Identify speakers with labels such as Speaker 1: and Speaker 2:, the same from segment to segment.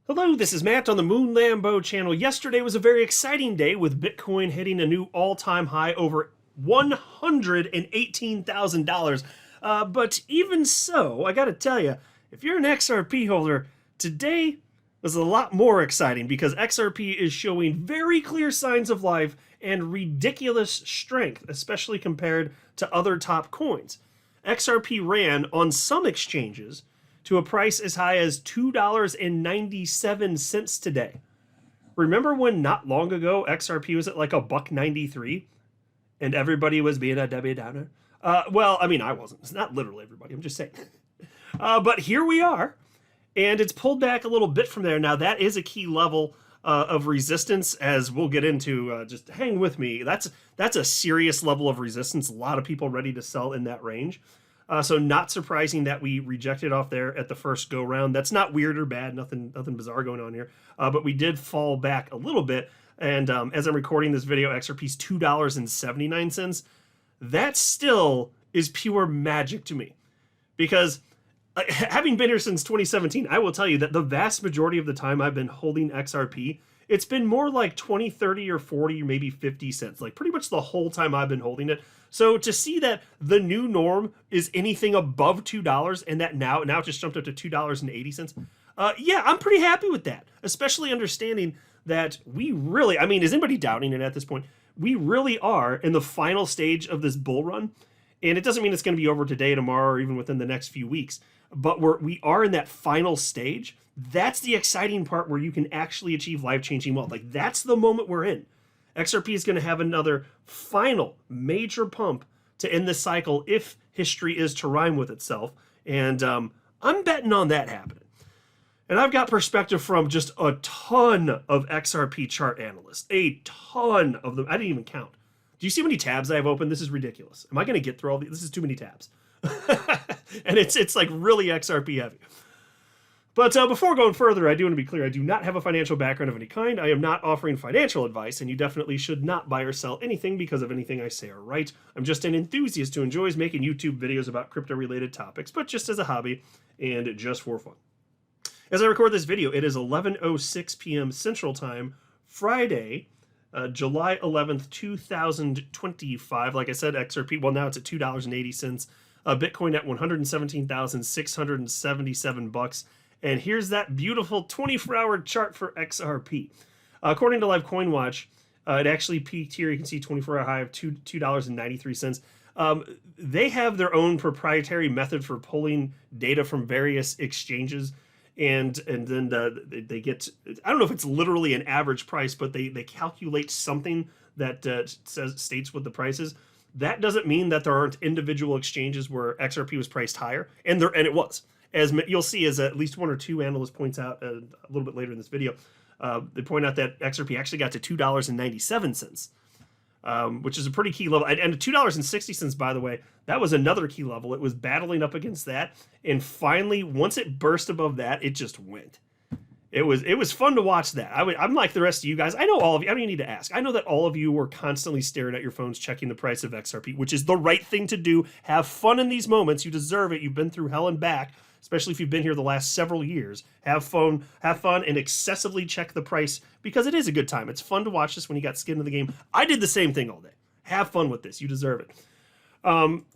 Speaker 1: Hello, this is Matt on the Moon Lambo channel. Yesterday was a very exciting day with Bitcoin hitting a new all-time high over $118,000. But even so, I gotta tell you, if you're an XRP holder, today was a lot more exciting because XRP is showing very clear signs of life and ridiculous strength, especially compared to other top coins. XRP ran on some exchanges to a price as high as $2.97 today. Remember when not long ago XRP was at like $1.93 and everybody was being a Debbie Downer? Well, I mean, I wasn't. It's not literally everybody. I'm just saying. But here we are, and it's pulled back a little bit from there. Now, that is a key level of resistance, as we'll get into. Just hang with me. That's a serious level of resistance. A lot of people ready to sell in that range. So not surprising that we rejected off there at the first go round. That's not weird or bad, nothing bizarre going on here. But we did fall back a little bit. And as I'm recording this video, XRP's $2.79. That still is pure magic to me. Because having been here since 2017, I will tell you that the vast majority of the time I've been holding XRP, it's been more like 20, 30, or 40, or maybe 50 cents. Like pretty much the whole time I've been holding it. So to see that the new norm is anything above $2 and that now it just jumped up to $2.80, yeah, I'm pretty happy with that. Especially understanding that we really, I mean, is anybody doubting it at this point? We really are in the final stage of this bull run. And it doesn't mean it's going to be over today, tomorrow, or even within the next few weeks. But we are in that final stage. That's the exciting part where you can actually achieve life-changing wealth. Like, that's the moment we're in. XRP is going to have another final major pump to end this cycle if history is to rhyme with itself. And I'm betting on that happening. And I've got perspective from just a ton of XRP chart analysts. A ton of them. I didn't even count. Do you see how many tabs I have open? This is ridiculous. Am I going to get through all these? This is too many tabs. And it's like really XRP heavy. But before going further, I do want to be clear. I do not have a financial background of any kind. I am not offering financial advice, and you definitely should not buy or sell anything because of anything I say or write. I'm just an enthusiast who enjoys making YouTube videos about crypto-related topics, but just as a hobby and just for fun. As I record this video, it is 11:06 p.m. Central Time, Friday, July 11th, 2025. Like I said, XRP, well, now it's at $2.80. Bitcoin at 117,677 bucks. And here's that beautiful 24-hour chart for XRP. According to Live Coin Watch, it actually peaked here. You can see 24-hour high of $2.93. They have their own proprietary method for pulling data from various exchanges. And then they get, I don't know if it's literally an average price, but they calculate something that states what the price is. That doesn't mean that there aren't individual exchanges where XRP was priced higher, and it was. As you'll see, as at least one or two analysts points out a little bit later in this video, they point out that XRP actually got to $2.97, which is a pretty key level. And $2.60, by the way, that was another key level. It was battling up against that, and finally, once it burst above that, it just went. It was fun to watch that. I'm like the rest of you guys. I know all of you. I don't even need to ask. I know that all of you were constantly staring at your phones, checking the price of XRP, which is the right thing to do. Have fun in these moments. You deserve it. You've been through hell and back, especially if you've been here the last several years. Have fun, and excessively check the price because it is a good time. It's fun to watch this when you got skin in the game. I did the same thing all day. Have fun with this. You deserve it.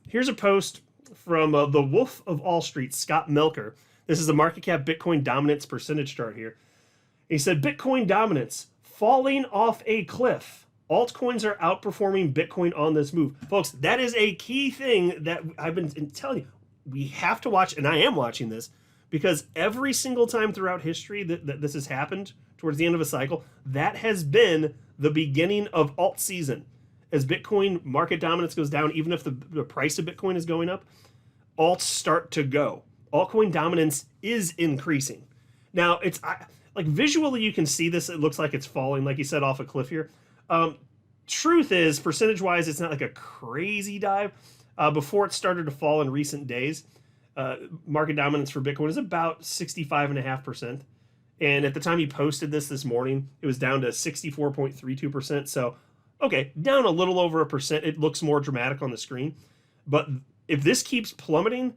Speaker 1: Here's a post from the Wolf of All Street, Scott Melker. This is the market cap Bitcoin dominance percentage chart here. He said, Bitcoin dominance falling off a cliff. Altcoins are outperforming Bitcoin on this move. Folks, that is a key thing that I've been telling you. We have to watch, and I am watching this, because every single time throughout history that this has happened towards the end of a cycle, that has been the beginning of alt season. As Bitcoin market dominance goes down, even if the price of Bitcoin is going up, alts start to go. Altcoin dominance is increasing. Now, it's like visually you can see this. It looks like it's falling, like you said, off a cliff here. Truth is, percentage-wise, it's not like a crazy dive. Before it started to fall in recent days, market dominance for Bitcoin is about 65.5%. And at the time he posted this morning, it was down to 64.32%. So, okay, down a little over 1%. It looks more dramatic on the screen. But if this keeps plummeting,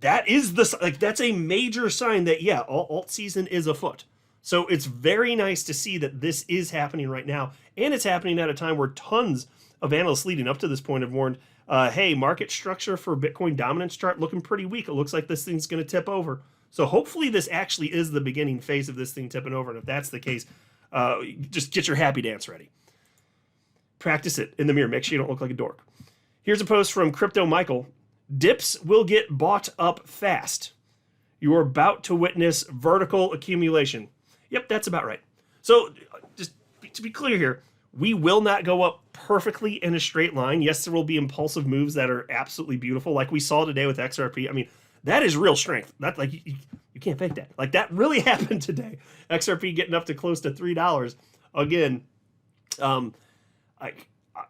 Speaker 1: that is that's a major sign that, yeah, alt season is afoot. So it's very nice to see that this is happening right now. And it's happening at a time where tons of analysts leading up to this point have warned, hey, market structure for Bitcoin dominance chart looking pretty weak. It looks like this thing's going to tip over. So hopefully this actually is the beginning phase of this thing tipping over. And if that's the case, just get your happy dance ready. Practice it in the mirror. Make sure you don't look like a dork. Here's a post from Crypto Michael. Dips will get bought up fast. You are about to witness vertical accumulation. Yep, that's about right. So just to be clear here, we will not go up perfectly in a straight line. Yes, there will be impulsive moves that are absolutely beautiful, like we saw today with XRP. I mean, that is real strength. That like you can't fake that. Like that really happened today. XRP getting up to close to $3 again.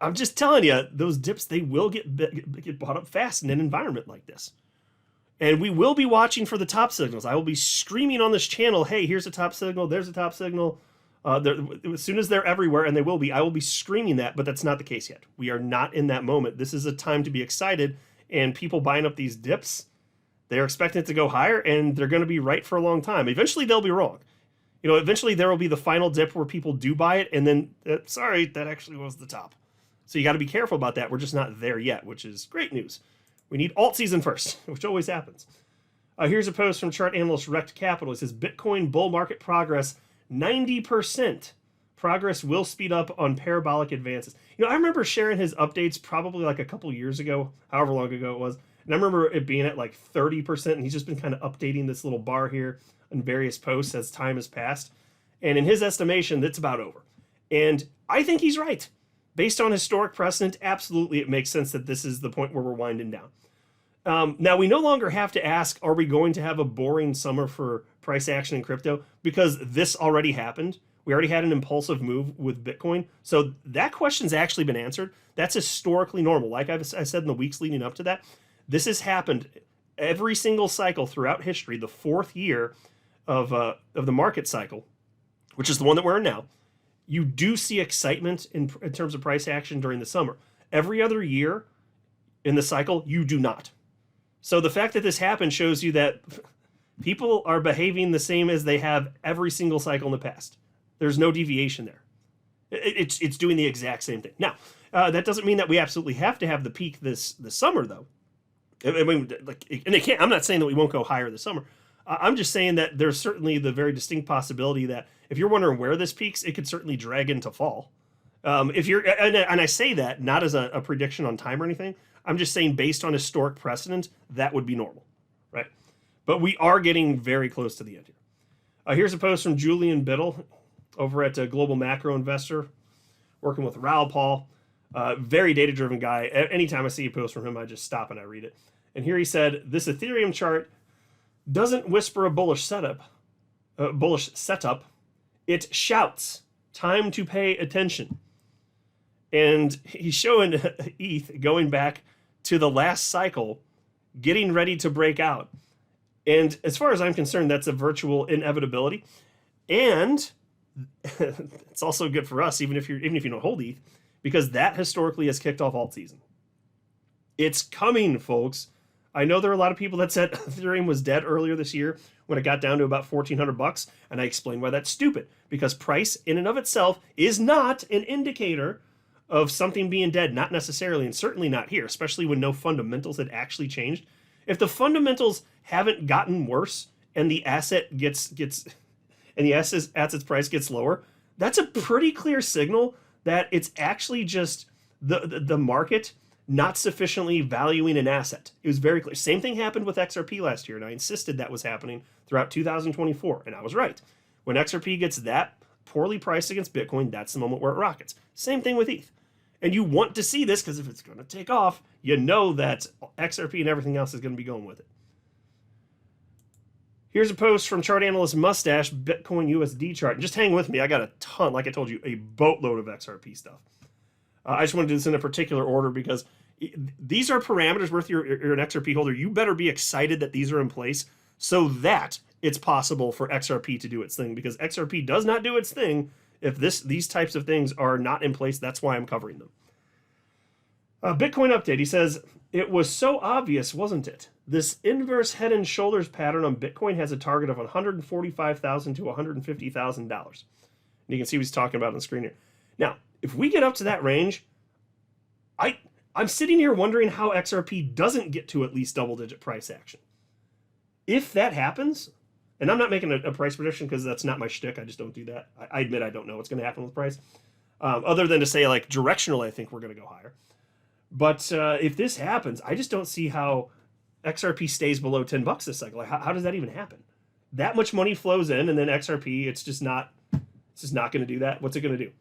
Speaker 1: I'm just telling you, those dips, they will get bought up fast in an environment like this. And we will be watching for the top signals. I will be screaming on this channel, hey, here's a top signal, there's a top signal. As soon as they're everywhere, and they will be, I will be screaming that, but that's not the case yet. We are not in that moment. This is a time to be excited, and people buying up these dips, they're expecting it to go higher, and they're going to be right for a long time. Eventually, they'll be wrong. You know, eventually there will be the final dip where people do buy it, and then, sorry, that actually was the top. So you got to be careful about that. We're just not there yet, which is great news. We need alt season first, which always happens. Here's a post from chart analyst Rect Capital. It says, Bitcoin bull market progress, 90%. Progress will speed up on parabolic advances. You know, I remember sharing his updates probably like a couple years ago, however long ago it was. And I remember it being at like 30%, and he's just been kind of updating this little bar here in various posts as time has passed. And in his estimation, that's about over. And I think he's right. Based on historic precedent, absolutely it makes sense that this is the point where we're winding down. Now, we no longer have to ask, are we going to have a boring summer for price action in crypto? Because this already happened. We already had an impulsive move with Bitcoin. So that question's actually been answered. That's historically normal. Like I said in the weeks leading up to that, this has happened every single cycle throughout history. The fourth year of the market cycle, which is the one that we're in now, you do see excitement in terms of price action during the summer. Every other year in the cycle, you do not. So the fact that this happened shows you that people are behaving the same as they have every single cycle in the past. There's no deviation there. It's doing the exact same thing. Now, that doesn't mean that we absolutely have to have the peak this summer, though. I mean, like, and it can't. I'm not saying that we won't go higher this summer. I'm just saying that there's certainly the very distinct possibility that if you're wondering where this peaks, it could certainly drag into fall. If you're, and I say that not as a prediction on time or anything. I'm just saying based on historic precedent, that would be normal, right? But we are getting very close to the end here. Here's a post from Julian Biddle over at Global Macro Investor, working with Raoul Paul. Very data-driven guy. Anytime I see a post from him, I just stop and I read it. And here he said, this Ethereum chart doesn't whisper a bullish setup. It shouts, time to pay attention. And he's showing ETH going back to the last cycle, getting ready to break out. And as far as I'm concerned, that's a virtual inevitability. And it's also good for us, even if you don't hold ETH, because that historically has kicked off alt season. It's coming, folks. I know there are a lot of people that said Ethereum was dead earlier this year when it got down to about $1,400, and I explained why that's stupid. Because price in and of itself is not an indicator of something being dead, not necessarily, and certainly not here, especially when no fundamentals had actually changed. If the fundamentals haven't gotten worse and the asset and the asset's price gets lower, that's a pretty clear signal that it's actually just the market not sufficiently valuing an asset. It was very clear. Same thing happened with XRP last year, and I insisted that was happening throughout 2024, and I was right. When XRP gets that poorly priced against Bitcoin, that's the moment where it rockets. Same thing with ETH. And you want to see this because if it's going to take off, you know that XRP and everything else is going to be going with it. Here's a post from chart analyst Mustache, Bitcoin USD chart. And just hang with me. I got a ton, like I told you, a boatload of XRP stuff. I just want to do this in a particular order because these are parameters where if you're an XRP holder, you better be excited that these are in place so that it's possible for XRP to do its thing, because XRP does not do its thing if these types of things are not in place. That's why I'm covering them. Bitcoin update. He says, It was so obvious, wasn't it? This inverse head and shoulders pattern on Bitcoin has a target of $145,000 to $150,000. And you can see what he's talking about on the screen here. Now, if we get up to that range, I'm sitting here wondering how XRP doesn't get to at least double-digit price action. If that happens, and I'm not making a price prediction because that's not my shtick. I just don't do that. I admit I don't know what's going to happen with price. Other than to say, like, directionally, I think we're going to go higher. But if this happens, I just don't see how XRP stays below 10 bucks this cycle. Like, how does that even happen? That much money flows in, and then XRP, it's just not going to do that. What's it going to do?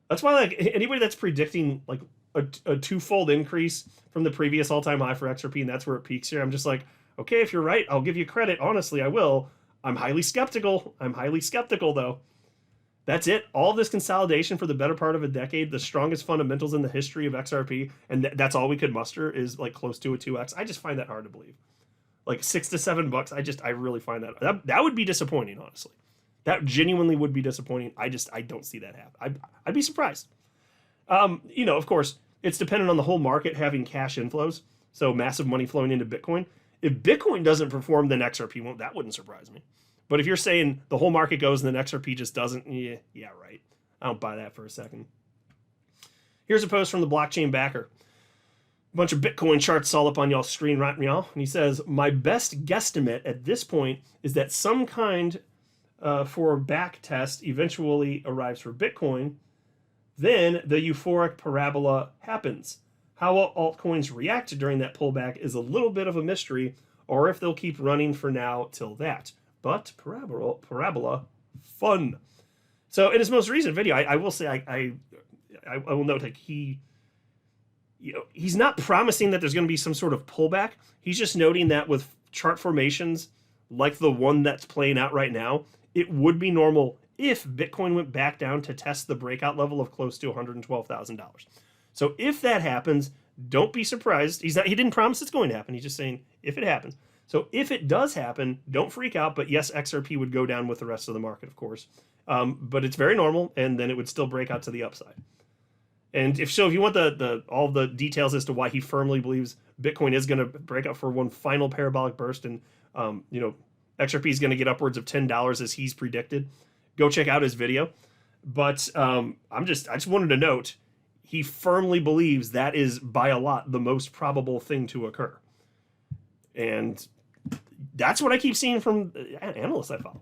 Speaker 1: That's why, like, anybody that's predicting like a twofold increase from the previous all-time high for XRP, and that's where it peaks here, I'm just like, okay, if you're right, I'll give you credit. Honestly, I will. I'm highly skeptical. Though. That's it. All this consolidation for the better part of a decade, the strongest fundamentals in the history of XRP, and that's all we could muster is like close to a 2x. I just find that hard to believe. Like $6 to $7, I really find that would be disappointing, honestly. That genuinely would be disappointing. I don't see that happen. I'd be surprised. Of course, it's dependent on the whole market having cash inflows, so massive money flowing into Bitcoin. If Bitcoin doesn't perform, then XRP won't. That wouldn't surprise me. But if you're saying the whole market goes and then XRP just doesn't, yeah, right. I don't buy that for a second. Here's a post from the blockchain backer. A bunch of Bitcoin charts all up on y'all's screen right now. And he says, my best guesstimate at this point is that some kind for back test eventually arrives for Bitcoin. Then the euphoric parabola happens. How altcoins react during that pullback is a little bit of a mystery, or if they'll keep running for now till that. But parabola, fun. So in his most recent video, I will say I will note like he's not promising that there's going to be some sort of pullback. He's just noting that with chart formations like the one that's playing out right now, it would be normal if Bitcoin went back down to test the breakout level of close to $112,000. So if that happens, don't be surprised. He didn't promise it's going to happen. He's just saying if it happens. So if it does happen, don't freak out. But yes, XRP would go down with the rest of the market, of course. But it's very normal, and then it would still break out to the upside. And if you want all the details as to why he firmly believes Bitcoin is going to break out for one final parabolic burst, and XRP is going to get upwards of $10 as he's predicted, go check out his video. But I just wanted to note, he firmly believes that is by a lot the most probable thing to occur. And that's what I keep seeing from analysts I follow.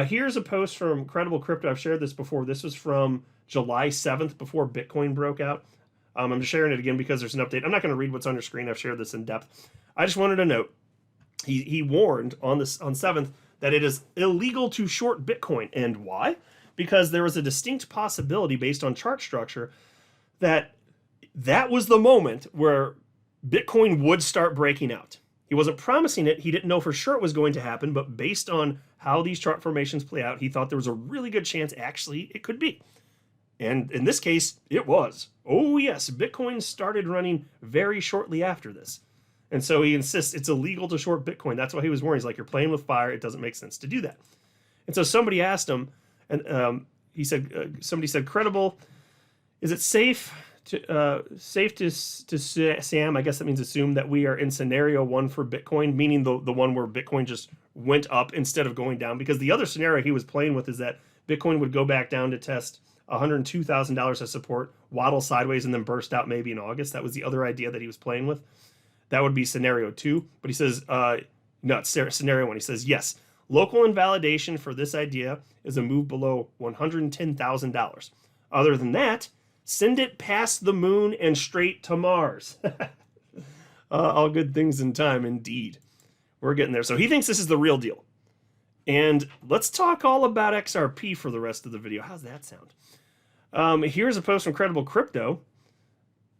Speaker 1: Here's a post from Credible Crypto. I've shared this before. This was from July 7th before Bitcoin broke out. I'm just sharing it again because there's an update. I'm not going to read what's on your screen. I've shared this in depth. I just wanted to note, he warned on 7th that it is illegal to short Bitcoin. And why? Because there was a distinct possibility based on chart structure that was the moment where Bitcoin would start breaking out. He wasn't promising it. He didn't know for sure it was going to happen, but based on how these chart formations play out, he thought there was a really good chance actually it could be. And in this case, it was. Oh yes, Bitcoin started running very shortly after this. And so he insists it's illegal to short Bitcoin. That's why he was warning. He's like, you're playing with fire. It doesn't make sense to do that. And so somebody asked him, and somebody said, Credible, is it safe to Sam, I guess that means assume, that we are in scenario 1 for Bitcoin, meaning the one where Bitcoin just went up instead of going down? Because the other scenario he was playing with is that Bitcoin would go back down to test $102,000 as support, waddle sideways, and then burst out maybe in August. That was the other idea that he was playing with. That would be scenario 2. But he says, no, it's scenario 1. He says, yes, local invalidation for this idea is a move below $110,000. Other than that, send it past the moon and straight to Mars. All good things in time, indeed. We're getting there. So he thinks this is the real deal. And let's talk all about XRP for the rest of the video. How's that sound? Here's a post from Credible Crypto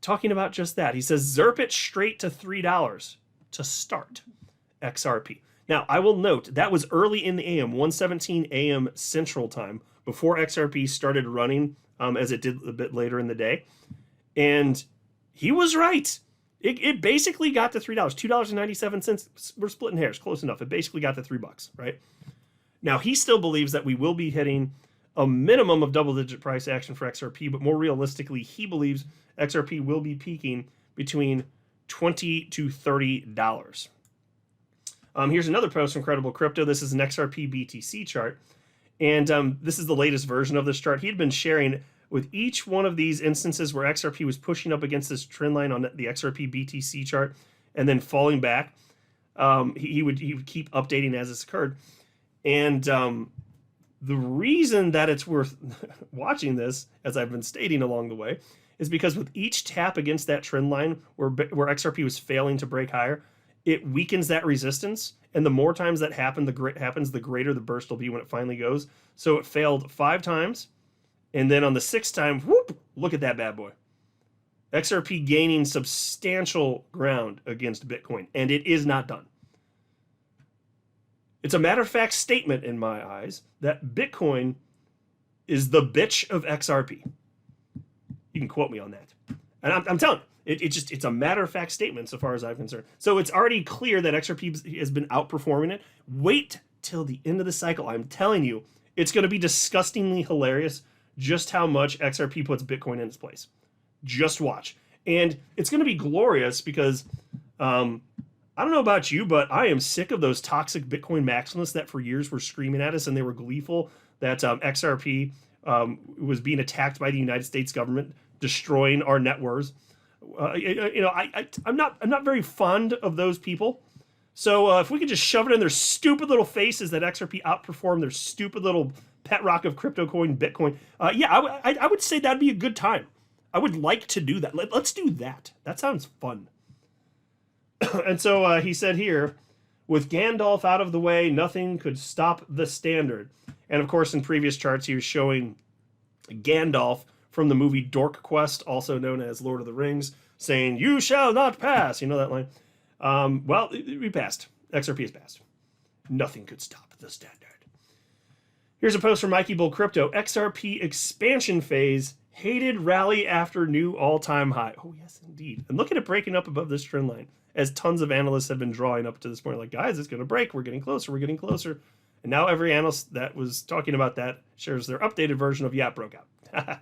Speaker 1: talking about just that. He says, zerp it straight to $3 to start XRP. Now, I will note, that was early in the AM, 1:17 AM Central Time, before XRP started running, as it did a bit later in the day. And he was right. It basically got to $3, $2.97. We're splitting hairs, close enough. It basically got to $3, right? Now, he still believes that we will be hitting a minimum of double-digit price action for XRP, but more realistically, he believes XRP will be peaking between $20 to $30. Here's another post from Credible Crypto. This is an XRP BTC chart. And this is the latest version of this chart. He had been sharing with each one of these instances where XRP was pushing up against this trend line on the XRP BTC chart and then falling back. He would keep updating as this occurred. And the reason that it's worth watching this, as I've been stating along the way, is because with each tap against that trend line where XRP was failing to break higher, it weakens that resistance. And the more times that happens, the greater the burst will be when it finally goes. So it failed 5 times. And then on the 6th time, whoop, look at that bad boy. XRP gaining substantial ground against Bitcoin. And it is not done. It's a matter-of-fact statement in my eyes that Bitcoin is the bitch of XRP. You can quote me on that. And I'm telling you, it's a matter-of-fact statement so far as I'm concerned. So it's already clear that XRP has been outperforming it. Wait till the end of the cycle. I'm telling you, it's going to be disgustingly hilarious just how much XRP puts Bitcoin in its place. Just watch. And it's going to be glorious because I don't know about you, but I am sick of those toxic Bitcoin maximalists that for years were screaming at us and they were gleeful that XRP was being attacked by the United States government, destroying our net worth. I'm not very fond of those people. So if we could just shove it in their stupid little faces that XRP outperformed their stupid little pet rock of crypto coin, Bitcoin, I would say that'd be a good time. I would like to do that. Let's do that. That sounds fun. And so he said here, with Gandalf out of the way, nothing could stop the standard. And of course, in previous charts, he was showing Gandalf from the movie Dork Quest, also known as Lord of the Rings, saying, "You shall not pass." You know that line? Well, we passed. XRP has passed. Nothing could stop the standard. Here's a post from Mikey Bull Crypto. XRP expansion phase, hated rally after new all-time high. Oh, yes, indeed. And look at it breaking up above this trend line, as tons of analysts have been drawing up to this point. Like, guys, it's going to break. We're getting closer. We're getting closer. And now every analyst that was talking about that shares their updated version of, yeah, it broke out.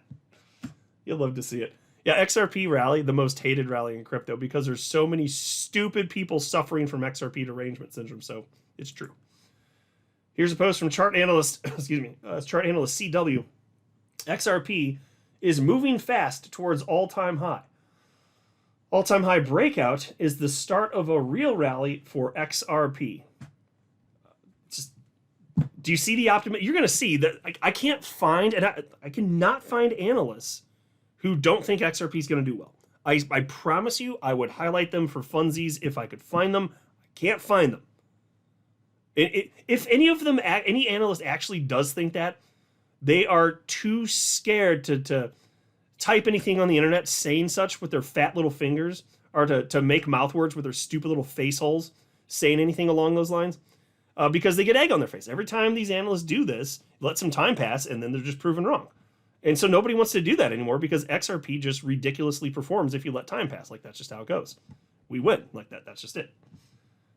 Speaker 1: You'll love to see it. Yeah, XRP rally, the most hated rally in crypto because there's so many stupid people suffering from XRP derangement syndrome. So it's true. Here's a post from chart analyst, chart analyst CW. XRP is moving fast towards all-time high. All-time high breakout is the start of a real rally for XRP. Do you see the optimism? You're going to see that I can't find, and I cannot find analysts who don't think XRP is going to do well. I promise you, I would highlight them for funsies if I could find them. I can't find them. If any of them, any analyst actually does think that, they are too scared to type anything on the internet saying such with their fat little fingers, or to make mouth words with their stupid little face holes saying anything along those lines, because they get egg on their face. Every time these analysts do this, let some time pass, and then they're just proven wrong. And so nobody wants to do that anymore because XRP just ridiculously performs if you let time pass. Like, that's just how it goes. We win like that. That's just it.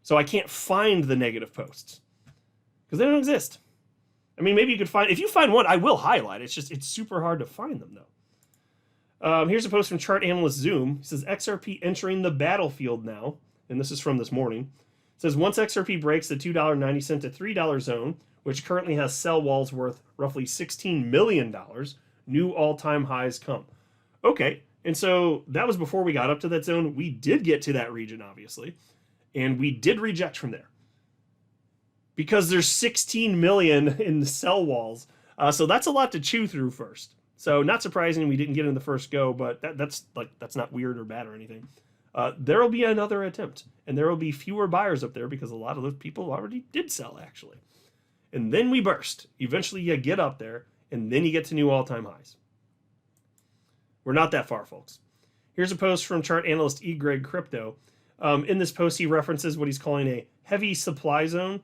Speaker 1: So I can't find the negative posts because they don't exist. I mean, maybe you could find, if you find one, I will highlight. It's super hard to find them though. Here's a post from chart analyst Zoom. He says XRP entering the battlefield now. And this is from this morning. It says once XRP breaks the $2.90 to $3 zone, which currently has sell walls worth roughly $16 million, new all-time highs come. Okay, and so that was before we got up to that zone. We did get to that region, obviously, and we did reject from there because there's 16 million in the sell walls. So that's a lot to chew through first. So not surprising we didn't get in the first go, but that's not weird or bad or anything. There will be another attempt, and there will be fewer buyers up there because a lot of those people already did sell, actually. And then we burst. Eventually you get up there, and then you get to new all-time highs. We're not that far, folks. Here's a post from chart analyst E. Greg Crypto. In this post, he references what he's calling a heavy supply zone,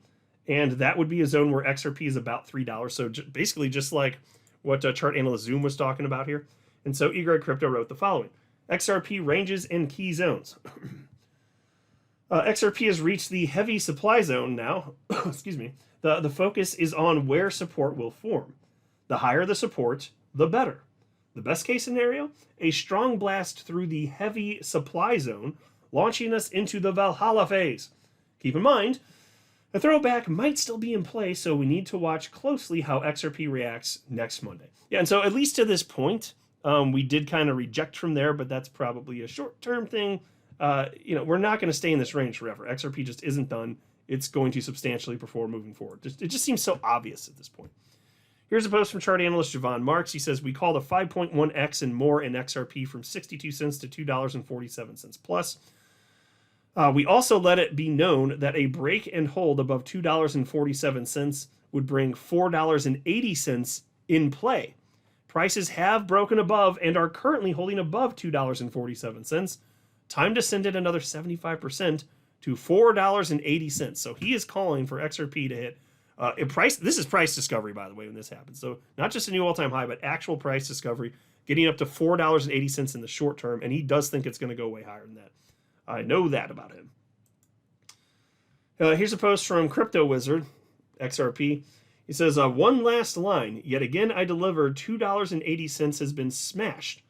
Speaker 1: and that would be a zone where XRP is about $3. So basically just like what chart analyst Zoom was talking about here. And so E. Greg Crypto wrote the following. XRP ranges in key zones. XRP has reached the heavy supply zone now. Excuse me. The focus is on where support will form. The higher the support, the better. The best case scenario, a strong blast through the heavy supply zone, launching us into the Valhalla phase. Keep in mind, the throwback might still be in play, so we need to watch closely how XRP reacts next Monday. Yeah, and so at least to this point, we did kind of reject from there, but that's probably a short-term thing. We're not going to stay in this range forever. XRP just isn't done. It's going to substantially perform moving forward. It just seems so obvious at this point. Here's a post from chart analyst Javon Marks. He says, we call the 5.1x and more in XRP from 62 cents to $2.47 plus. We also let it be known that a break and hold above $2.47 would bring $4.80 in play. Prices have broken above and are currently holding above $2.47. Time to send it another 75% to $4.80. So he is calling for XRP to hit a price. This is price discovery, by the way, when this happens. So not just a new all-time high, but actual price discovery, getting up to $4.80 in the short term. And he does think it's going to go way higher than that. I know that about him. Here's a post from Crypto Wizard, XRP. He says, one last line. Yet again, I delivered. $2.80 has been smashed.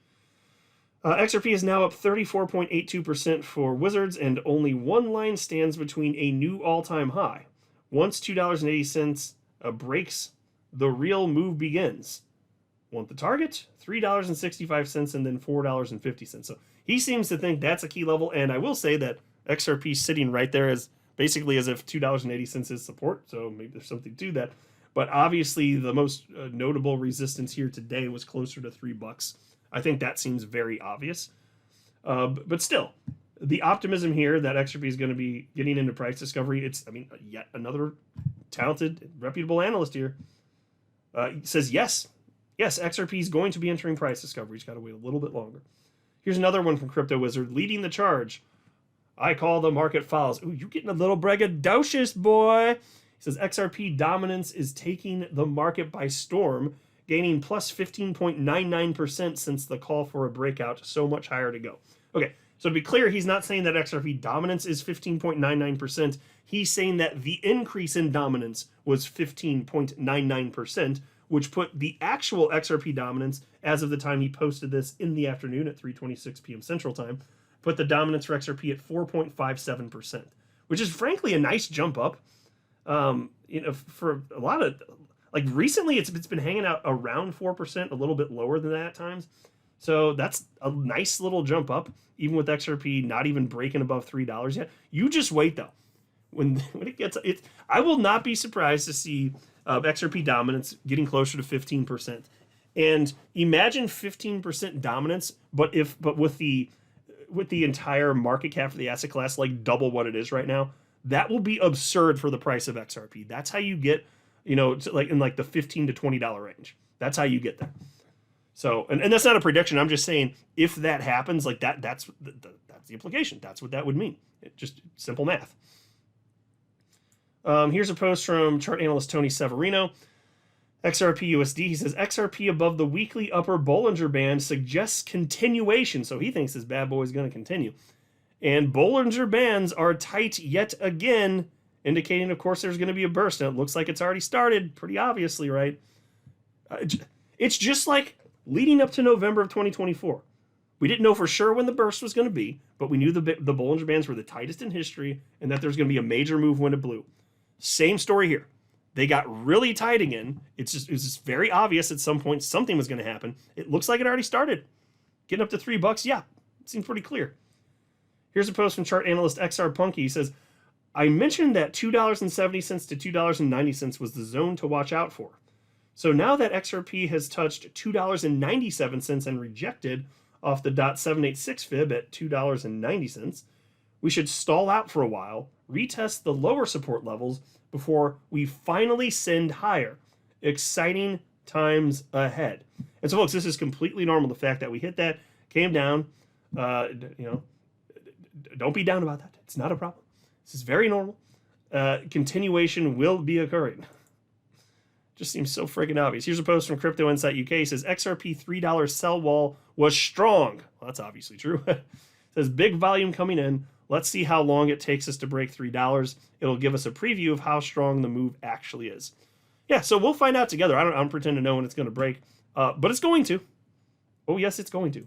Speaker 1: XRP is now up 34.82% for Wizards, and only one line stands between a new all-time high. Once $2.80 breaks, the real move begins. Want the target? $3.65 and then $4.50. So he seems to think that's a key level, and I will say that XRP sitting right there is basically as if $2.80 is support, so maybe there's something to that. But obviously, the most notable resistance here today was closer to $3. I think that seems very obvious. But still, the optimism here that XRP is going to be getting into price discovery, yet another talented, reputable analyst here says yes, XRP is going to be entering price discovery. He's got to wait a little bit longer. Here's another one from Crypto Wizard, leading the charge. I call the market follows. Ooh, you're getting a little braggadocious, boy. He says XRP dominance is taking the market by storm, gaining plus 15.99% since the call for a breakout. So much higher to go. Okay, so to be clear, he's not saying that XRP dominance is 15.99%. He's saying that the increase in dominance was 15.99%, which put the actual XRP dominance, as of the time he posted this in the afternoon at 3:26 p.m. Central Time, put the dominance for XRP at 4.57%, which is frankly a nice jump up. For a lot of, recently it's been hanging out around 4%, a little bit lower than that at times. So that's a nice little jump up, even with XRP not even breaking above $3 yet. You just wait though. When it gets it, I will not be surprised to see XRP dominance getting closer to 15%. And imagine 15% dominance, but with the entire market cap for the asset class double what it is right now. That will be absurd for the price of XRP. That's how you get, in the $15 to $20 range. That's how you get there. So, and that's not a prediction. I'm just saying if that happens, that's the implication. That's what that would mean. Just simple math. Here's a post from chart analyst Tony Severino, XRP USD. He says XRP above the weekly upper Bollinger Band suggests continuation. So he thinks this bad boy is going to continue. And Bollinger Bands are tight yet again, indicating, of course, there's going to be a burst. And it looks like it's already started, pretty obviously, right? It's just like leading up to November of 2024. We didn't know for sure when the burst was going to be, but we knew the Bollinger Bands were the tightest in history and that there's going to be a major move when it blew. Same story here. They got really tight again. It's just very obvious at some point something was going to happen. It looks like it already started. Getting up to $3, yeah, it seems pretty clear. Here's a post from chart analyst XR Punky. He says, I mentioned that $2.70 to $2.90 was the zone to watch out for. So now that XRP has touched $2.97 and rejected off the .786 fib at $2.90, we should stall out for a while, retest the lower support levels before we finally send higher. Exciting times ahead. And so, folks, this is completely normal. The fact that we hit that, came down, don't be down about that. It's not a problem. This is very normal. Continuation will be occurring. Just seems so friggin' obvious. Here's a post from Crypto Insight UK. It says XRP $3 sell wall was strong. Well, that's obviously true. It says big volume coming in. Let's see how long it takes us to break $3. It'll give us a preview of how strong the move actually is. Yeah, so we'll find out together. I don't pretend to know when it's going to break, but it's going to. Oh, yes, it's going to.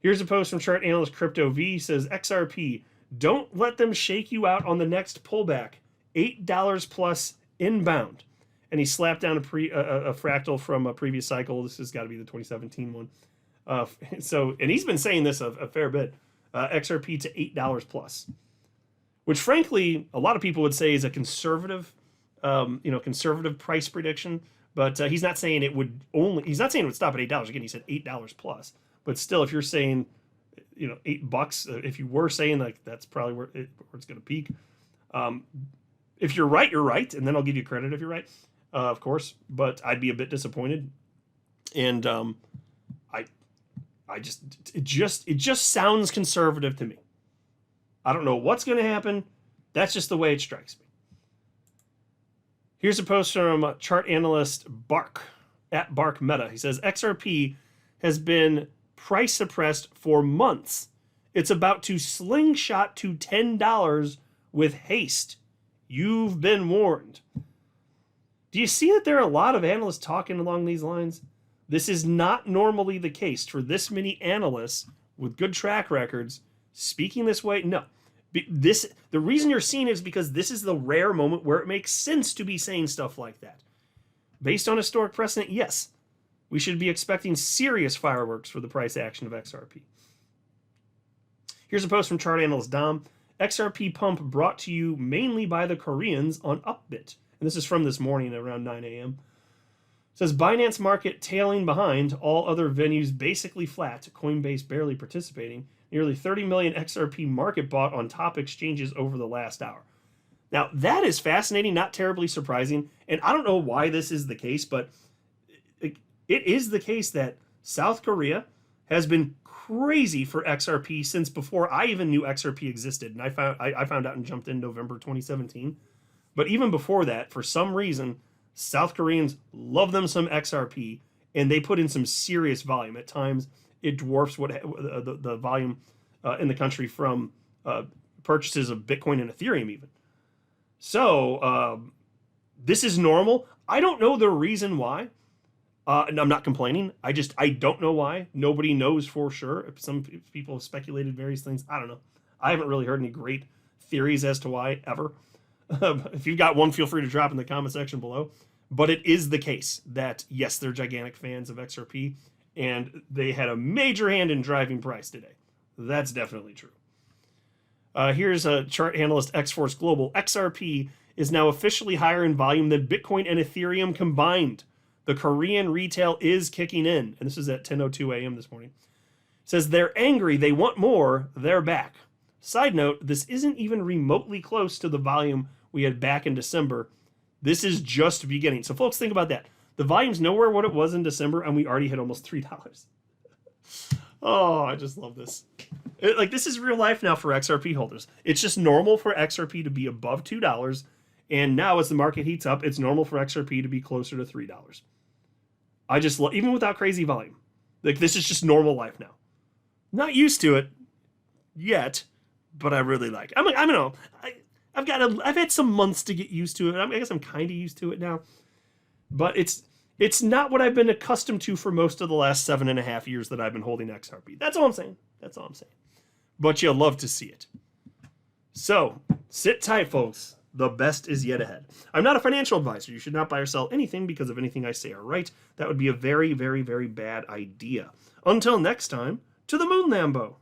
Speaker 1: Here's a post from chart analyst Crypto V. Says, XRP, don't let them shake you out on the next pullback. $8 plus inbound. And he slapped down a fractal from a previous cycle. This has got to be the 2017 one. And he's been saying this a fair bit. XRP to $8 plus, which frankly, a lot of people would say is a conservative, conservative price prediction. But he's not saying it would he's not saying it would stop at $8. Again, he said $8 plus. But still, if you're saying, $8, if you were saying like that's probably where it's going to peak. If you're right, you're right. And then I'll give you credit if you're right. Of course, but I'd be a bit disappointed, and it just sounds conservative to me. I don't know what's going to happen. That's just the way it strikes me. Here's a post from chart analyst Bark at Bark Meta. He says XRP has been price suppressed for months. It's about to slingshot to $10 with haste. You've been warned. Do you see that there are a lot of analysts talking along these lines? This is not normally the case for this many analysts with good track records speaking this way. No. The reason you're seeing it is because this is the rare moment where it makes sense to be saying stuff like that. Based on historic precedent, yes, we should be expecting serious fireworks for the price action of XRP. Here's a post from chart analyst Dom. XRP pump brought to you mainly by the Koreans on Upbit. And this is from this morning around 9 a.m. It says, Binance market tailing behind, all other venues basically flat, Coinbase barely participating, nearly 30 million XRP market bought on top exchanges over the last hour. Now, that is fascinating, not terribly surprising, and I don't know why this is the case, but it is the case that South Korea has been crazy for XRP since before I even knew XRP existed, and I found out and jumped in November 2017. But even before that, for some reason, South Koreans love them some XRP, and they put in some serious volume. At times, it dwarfs what the volume in the country from purchases of Bitcoin and Ethereum even. So this is normal. I don't know the reason why. And I'm not complaining. I don't know why. Nobody knows for sure. Some people have speculated various things. I don't know. I haven't really heard any great theories as to why ever. If you've got one, feel free to drop in the comment section below. But it is the case that, yes, they're gigantic fans of XRP, and they had a major hand in driving price today. That's definitely true. Here's a chart analyst X-Force Global. XRP is now officially higher in volume than Bitcoin and Ethereum combined. The Korean retail is kicking in. And this is at 10:02 a.m. this morning. It says they're angry. They want more. They're back. Side note, this isn't even remotely close to the volume we had back in December. This is just beginning. So folks, think about that. The volume's nowhere what it was in December, and we already hit almost $3. Oh, I just love this. This is real life now for XRP holders. It's just normal for XRP to be above $2, and now as the market heats up, it's normal for XRP to be closer to $3. I just love, even without crazy volume. This is just normal life now. Not used to it yet, but I really like it. I don't know. I've had some months to get used to it. I guess I'm kind of used to it now, but it's not what I've been accustomed to for most of the last 7.5 years that I've been holding XRP. That's all I'm saying. That's all I'm saying. But you'll love to see it. So sit tight, folks. The best is yet ahead. I'm not a financial advisor. You should not buy or sell anything because of anything I say or write. That would be a very, very, very bad idea. Until next time, to the moon, Lambo.